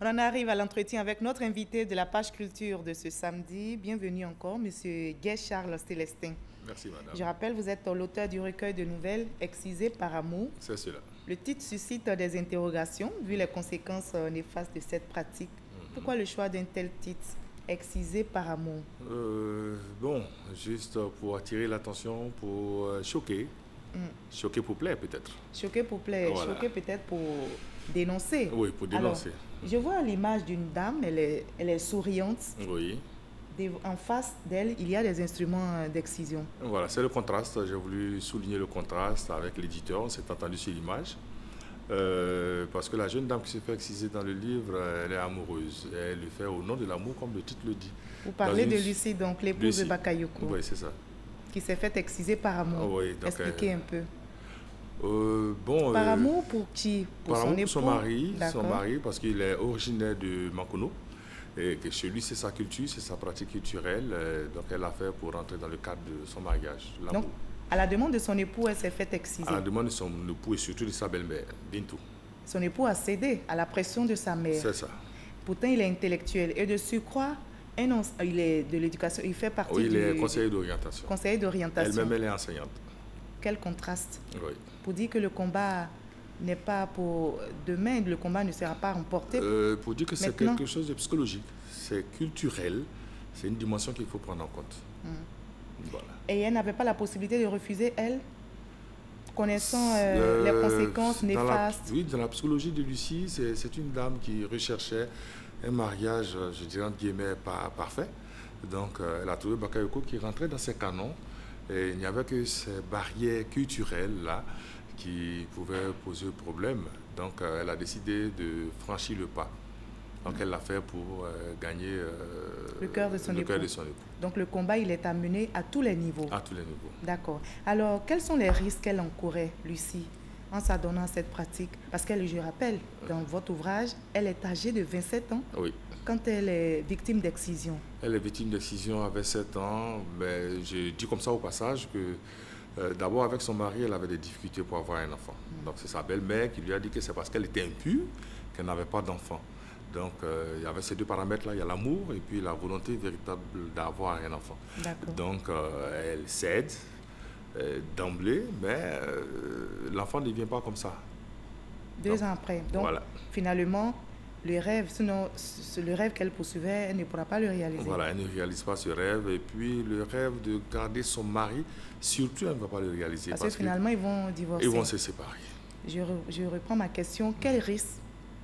On en arrive à l'entretien avec notre invité de la page culture de ce samedi. Bienvenue encore, Monsieur Guy-Charles Célestin. Merci, madame. Je rappelle, vous êtes l'auteur du recueil de nouvelles Excisé par amour. C'est cela. Le titre suscite des interrogations, vu les conséquences néfastes de cette pratique. Pourquoi le choix d'un tel titre, Excisé par amour? Bon, juste pour attirer l'attention, pour choquer. Choquer pour plaire, peut-être. Choquer pour plaire, Voilà. choquer peut-être pour dénoncer. Oui, pour dénoncer. Alors, je vois l'image d'une dame, elle est souriante. Oui. En face d'elle, il y a des instruments d'excision. Voilà, c'est le contraste. J'ai voulu souligner le contraste avec l'éditeur. On s'est entendu sur l'image. Parce que la jeune dame qui se fait exciser dans le livre, elle est amoureuse. Elle le fait au nom de l'amour, comme le titre le dit. Vous parlez de Lucie, donc l'épouse de Bakayoko. Oui, c'est ça. Qui s'est fait exciser par amour. Oui, donc, expliquez un peu. Par amour pour qui? Pour son époux, son mari, parce qu'il est originaire de Makono. Et que chez lui, c'est sa culture, c'est sa pratique culturelle. Donc, elle l'a fait pour rentrer dans le cadre de son mariage. Donc, à la demande de son époux, elle s'est fait exciser. À la demande de son époux et surtout de sa belle-mère, Bintou. Son époux a cédé à la pression de sa mère. C'est ça. Pourtant, il est intellectuel. Et de surcroît, il est de l'éducation. Il fait partie il est conseiller d'orientation. Conseiller d'orientation. Elle-même, elle est enseignante. Quel contraste. Oui. Pour dire que le combat n'est pas pour demain, le combat ne sera pas remporté. Pour dire que c'est quelque chose de psychologique, c'est culturel, c'est une dimension qu'il faut prendre en compte. Voilà. Et elle n'avait pas la possibilité de refuser, elle, connaissant les conséquences néfastes. Oui, dans la psychologie de Lucie, c'est une dame qui recherchait un mariage, je dirais entre guillemets, pas parfait. Donc, elle a trouvé Bakayoko qui rentrait dans ses canons. Et il n'y avait que ces barrières culturelles-là qui pouvaient poser problème. Donc, elle a décidé de franchir le pas. Donc, elle l'a fait pour gagner le cœur de son époux. Donc, le combat, il est amené à tous les niveaux. À tous les niveaux. D'accord. Alors, quels sont les risques qu'elle encourait, Lucie, en s'adonnant à cette pratique? Parce qu'elle, je rappelle, dans votre ouvrage, elle est âgée de 27 ans. Oui. Quand elle est victime d'excision. Elle est victime d'excision à 27 ans. Mais je dis comme ça au passage que d'abord, avec son mari, elle avait des difficultés pour avoir un enfant. Donc, c'est sa belle-mère qui lui a dit que c'est parce qu'elle était impure qu'elle n'avait pas d'enfant. Donc, il y avait ces deux paramètres-là. Il y a l'amour et puis la volonté véritable d'avoir un enfant. Donc, elle cède d'emblée, mais l'enfant ne vient pas comme ça. 2 ans après. Donc, voilà. Finalement, le rêve qu'elle poursuivait, elle ne pourra pas le réaliser. Voilà, elle ne réalise pas ce rêve. Et puis, le rêve de garder son mari, surtout, elle ne va pas le réaliser. Parce que finalement, ils vont divorcer. Ils vont se séparer. Je reprends ma question. Quel risque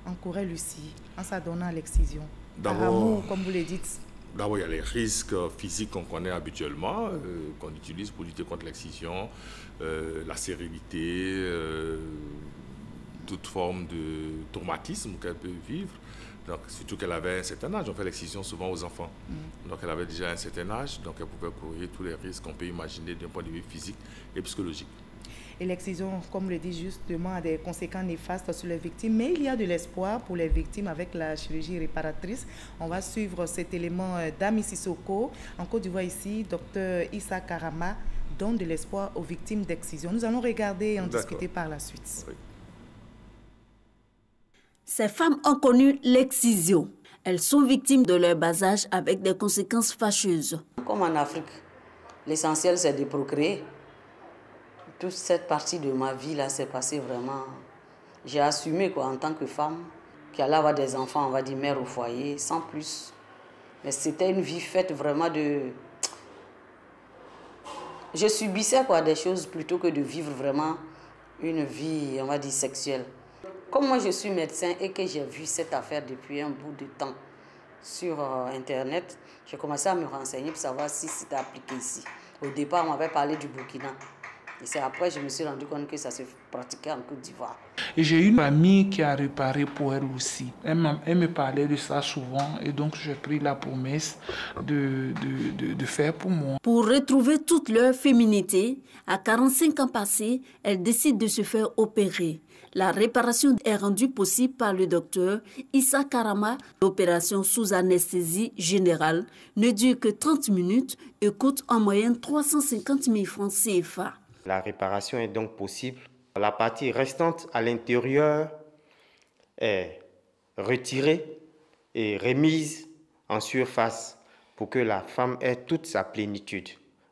encourait Lucie en s'adonnant à l'excision? Par amour, comme vous le dites. D'abord, il y a les risques physiques qu'on connaît habituellement, qu'on utilise pour lutter contre l'excision, la stérilité, toute forme de traumatisme qu'elle peut vivre. Donc, surtout qu'elle avait un certain âge. On fait l'excision souvent aux enfants. Donc, elle avait déjà un certain âge. Donc, elle pouvait courir tous les risques qu'on peut imaginer d'un point de vue physique et psychologique. Et l'excision, comme le dit justement, a des conséquences néfastes sur les victimes. Mais il y a de l'espoir pour les victimes avec la chirurgie réparatrice. On va suivre cet élément d'Ami Sissoko. En Côte d'Ivoire ici, Dr Issa Karama donne de l'espoir aux victimes d'excision. Nous allons regarder et en discuter par la suite. Oui. Ces femmes ont connu l'excision. Elles sont victimes de leur bas âge avec des conséquences fâcheuses. Comme en Afrique, l'essentiel c'est de procréer. Toute cette partie de ma vie là s'est passée vraiment. J'ai assumé quoi en tant que femme qui allait avoir des enfants, on va dire mère au foyer, sans plus. Mais c'était une vie faite vraiment de. Je subissais quoi des choses plutôt que de vivre vraiment une vie, on va dire sexuelle. Comme moi je suis médecin et que j'ai vu cette affaire depuis un bout de temps sur Internet, j'ai commencé à me renseigner pour savoir si c'était appliqué ici. Au départ, on m'avait parlé du Burkina. Et c'est après que je me suis rendu compte que ça se pratiquait en Côte d'Ivoire. Et j'ai une amie qui a réparé pour elle aussi. Elle me parlait de ça souvent et donc j'ai pris la promesse de faire pour moi. Pour retrouver toute leur féminité, à 45 ans passés, elle décide de se faire opérer. La réparation est rendue possible par le docteur Issa Karama. L'opération sous anesthésie générale ne dure que 30 minutes et coûte en moyenne 350 000 francs CFA. La réparation est donc possible. La partie restante à l'intérieur est retirée et remise en surface pour que la femme ait toute sa plénitude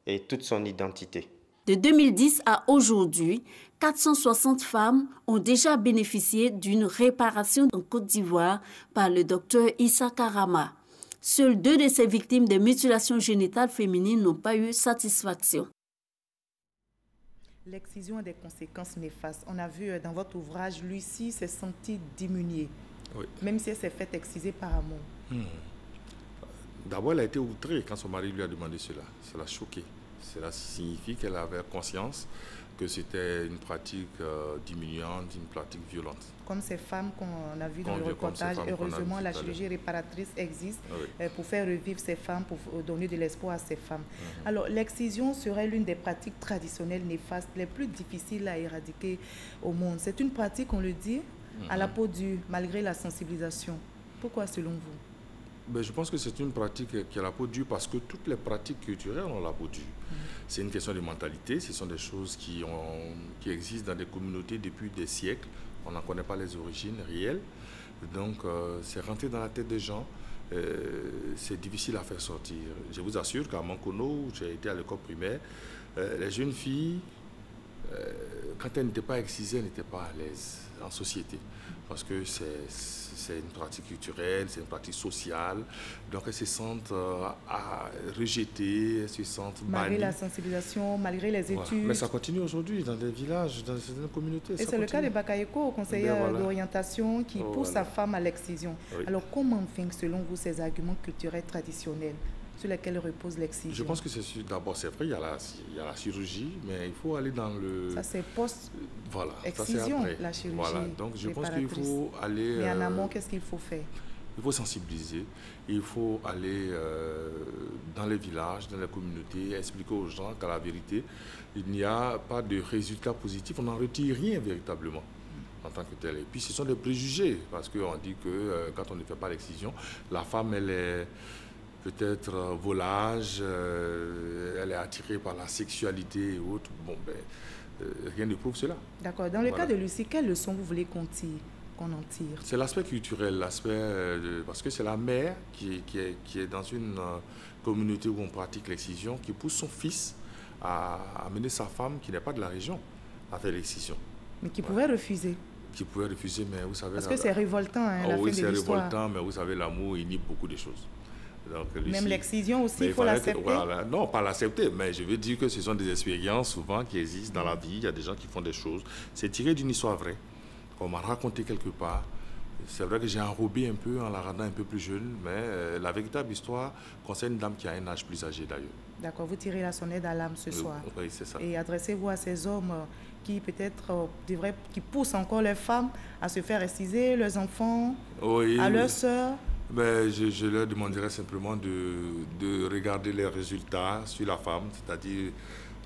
et toute son identité. De 2010 à aujourd'hui, 460 femmes ont déjà bénéficié d'une réparation en Côte d'Ivoire par le docteur Issa Karama. Seules 2 de ces victimes de mutilations génitales féminines n'ont pas eu satisfaction. L'excision a des conséquences néfastes. On a vu dans votre ouvrage, Lucie s'est sentie diminuée, Oui. même si elle s'est faite exciser par amour. D'abord, elle a été outrée quand son mari lui a demandé cela. Ça l'a choquée. Cela signifie qu'elle avait conscience que c'était une pratique diminuante, une pratique violente. Comme ces femmes qu'on a vues dans le reportage, heureusement, la chirurgie réparatrice existe pour faire revivre ces femmes, pour donner de l'espoir à ces femmes. Alors, l'excision serait l'une des pratiques traditionnelles néfastes les plus difficiles à éradiquer au monde. C'est une pratique, on le dit, à la peau dure, malgré la sensibilisation. Pourquoi, selon vous? Ben, je pense que c'est une pratique qui a la peau dure parce que toutes les pratiques culturelles ont la peau dure. C'est une question de mentalité, ce sont des choses qui existent dans des communautés depuis des siècles. On n'en connaît pas les origines réelles. Donc, c'est rentré dans la tête des gens. C'est difficile à faire sortir. Je vous assure qu'à Mankono, où j'ai été à l'école primaire, les jeunes filles, quand elles n'étaient pas excisées, elles n'étaient pas à l'aise en société. Parce que c'est une pratique culturelle, c'est une pratique sociale. Donc elles se sentent rejetées, elles se sentent bannies. Malgré la sensibilisation, malgré les études. Voilà. Mais ça continue aujourd'hui dans des villages, dans certaines communautés. Et c'est le cas de Bakayoko, conseillère d'orientation, qui pousse sa femme à l'excision. Oui. Alors comment vaincre, selon vous, ces arguments culturels traditionnels sur lesquels repose l'excision? Je pense que d'abord, c'est vrai, il y a la chirurgie, mais il faut aller dans le... Ça, c'est post-excision, voilà, la chirurgie. Voilà, donc je pense qu'il faut aller... Mais en amont, qu'est-ce qu'il faut faire? Il faut sensibiliser, il faut aller dans les villages, dans les communautés, expliquer aux gens qu'à la vérité, il n'y a pas de résultat positif, on n'en retire rien véritablement en tant que tel. Et puis ce sont des préjugés, parce qu'on dit que quand on ne fait pas l'excision, la femme, elle est... peut-être volage, elle est attirée par la sexualité et autres. Bon, rien ne prouve cela. D'accord. Dans le cas de Lucie, quelle leçon vous voulez qu'on en tire? C'est l'aspect culturel, parce que c'est la mère qui est dans une communauté où on pratique l'excision, qui pousse son fils à amener sa femme, qui n'est pas de la région, à faire l'excision. Mais qui pouvait refuser. Qui pouvait refuser, mais vous savez... Parce que c'est révoltant, hein, la fin de l'histoire. Oui, c'est révoltant, mais vous savez, l'amour, il nie beaucoup de choses. Donc, Lucie, même l'excision aussi, il faut l'accepter. Voilà. Non, pas l'accepter, mais je veux dire que ce sont des expériences souvent qui existent dans la vie. Il y a des gens qui font des choses. C'est tiré d'une histoire vraie, qu'on m'a raconté quelque part. C'est vrai que j'ai enrobé un peu en la rendant un peu plus jeune, mais la véritable histoire concerne une dame qui a un âge plus âgé d'ailleurs. D'accord, vous tirez la sonnette d'alarme ce soir. Oui, c'est ça. Et adressez-vous à ces hommes qui peut-être qui poussent encore les femmes à se faire exciser, leurs enfants, à leurs sœurs. Mais je leur demanderais simplement de regarder les résultats sur la femme, c'est-à-dire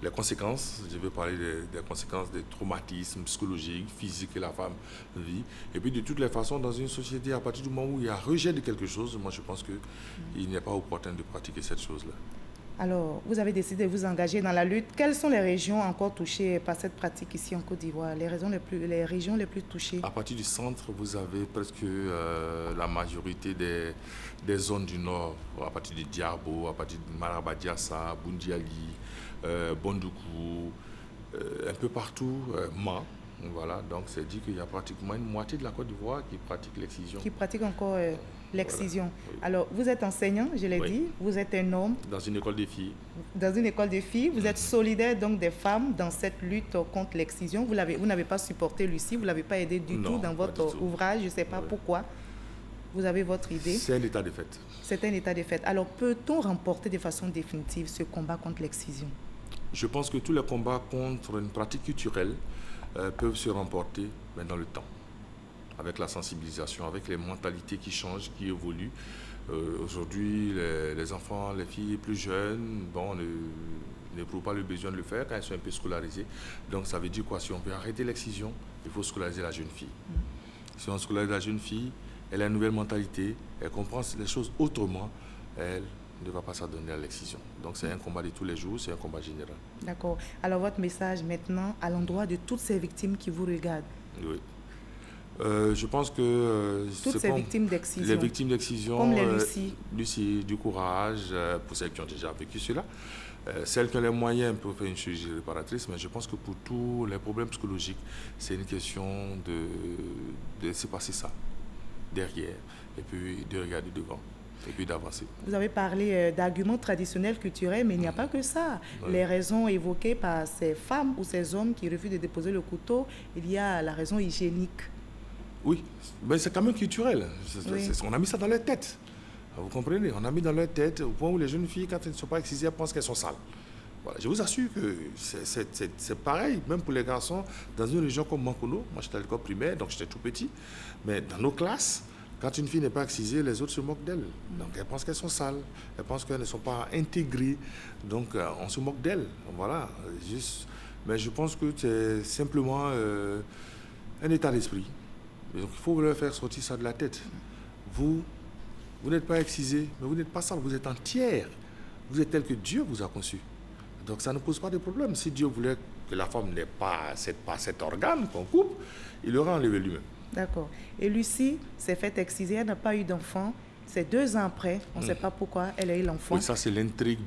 les conséquences. Je vais parler des conséquences des traumatismes psychologiques, physiques que la femme vit. Et puis de toutes les façons, dans une société, à partir du moment où il y a rejet de quelque chose, moi je pense qu'il n'est pas opportun de pratiquer cette chose-là. Alors, vous avez décidé de vous engager dans la lutte. Quelles sont les régions encore touchées par cette pratique ici en Côte d'Ivoire, les régions les plus touchées? À partir du centre, vous avez presque la majorité des zones du nord, à partir de Diabo, à partir de Marabadiassa, Bundiali, Bondoukou, un peu partout, Ma. Voilà, donc c'est dit qu'il y a pratiquement une moitié de la Côte d'Ivoire qui pratique l'excision. Qui pratique encore l'excision. Voilà. Oui. Alors, vous êtes enseignant, je l'ai dit, vous êtes un homme. Dans une école de filles. Dans une école de filles, vous êtes solidaire donc des femmes dans cette lutte contre l'excision. Vous n'avez pas supporté Lucie, vous ne l'avez pas aidé du tout dans votre ouvrage, je ne sais pas pourquoi. Vous avez votre idée. C'est un état de fait. C'est un état de fait. Alors, peut-on remporter de façon définitive ce combat contre l'excision? Je pense que tous les combats contre une pratique culturelle peuvent se remporter mais dans le temps, avec la sensibilisation, avec les mentalités qui changent, qui évoluent. Aujourd'hui, les enfants, les filles plus jeunes, n'éprouvent pas le besoin de le faire quand elles sont un peu scolarisées. Donc ça veut dire quoi? Si on veut arrêter l'excision, il faut scolariser la jeune fille. Si on scolarise la jeune fille, elle a une nouvelle mentalité, elle comprend les choses autrement, elle ne va pas s'adonner à l'excision. Donc c'est un combat de tous les jours, c'est un combat général. D'accord. Alors votre message maintenant à l'endroit de toutes ces victimes qui vous regardent? Oui. Je pense que... toutes ces victimes d'excision. Les victimes d'excision. Comme les Lucie. Lucie, du courage, pour celles qui ont déjà vécu cela. Celles qui ont les moyens pour faire une chirurgie réparatrice, mais je pense que pour tous les problèmes psychologiques, c'est une question de laisser passer ça derrière, et puis de regarder devant, et puis d'avancer. Vous avez parlé d'arguments traditionnels culturels, mais il n'y a pas que ça. Oui. Les raisons évoquées par ces femmes ou ces hommes qui refusent de déposer le couteau, il y a la raison hygiénique. Oui, mais c'est quand même culturel. Oui. On a mis ça dans leur tête. Vous comprenez? On a mis dans leur tête au point où les jeunes filles, quand elles ne sont pas excisées, elles pensent qu'elles sont sales. Voilà. Je vous assure que c'est pareil, même pour les garçons, dans une région comme Mankono. Moi, j'étais à l'école primaire, donc j'étais tout petit. Mais dans nos classes, quand une fille n'est pas excisée, les autres se moquent d'elle. Donc, elles pensent qu'elles sont sales. Elles pensent qu'elles ne sont pas intégrées. Donc, on se moque d'elles. Voilà. Mais je pense que c'est simplement un état d'esprit. Donc, il faut leur faire sortir ça de la tête. Vous n'êtes pas excisé, mais vous n'êtes pas sale, vous êtes entière. Vous êtes tel que Dieu vous a conçu. Donc ça ne pose pas de problème. Si Dieu voulait que la femme n'ait pas cet organe qu'on coupe, il l'aurait enlevé lui-même. D'accord. Et Lucie s'est faite exciser, elle n'a pas eu d'enfant. C'est 2 ans après, on ne sait pas pourquoi elle a eu l'enfant. Oui, ça c'est l'intrigue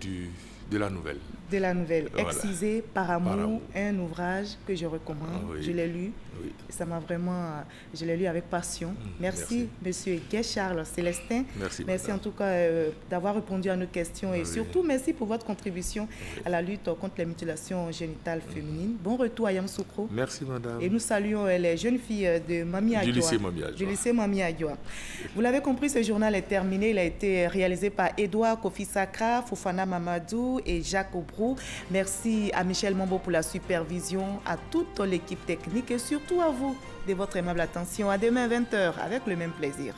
de la nouvelle. De la nouvelle. Voilà. Excisée par amour, un ouvrage que je recommande. Oui. Je l'ai lu. Oui. Ça m'a vraiment... Je l'ai lu avec passion. Merci, monsieur Guy-Charles Célestin. Merci en tout cas d'avoir répondu à nos questions. Et surtout, merci pour votre contribution à la lutte contre les mutilations génitales féminines. Bon retour à Yamoussoukro. Merci, madame. Et nous saluons les jeunes filles de Mami Adjoa. Du lycée Mami Adjoa. Vous l'avez compris, ce journal est terminé. Il a été réalisé par Edouard Kofi Sakra, Fofana Mamadou et Jacques Aubrou. Merci à Michel Mambo pour la supervision, à toute l'équipe technique et surtout à vous de votre aimable attention. À demain 20h avec le même plaisir.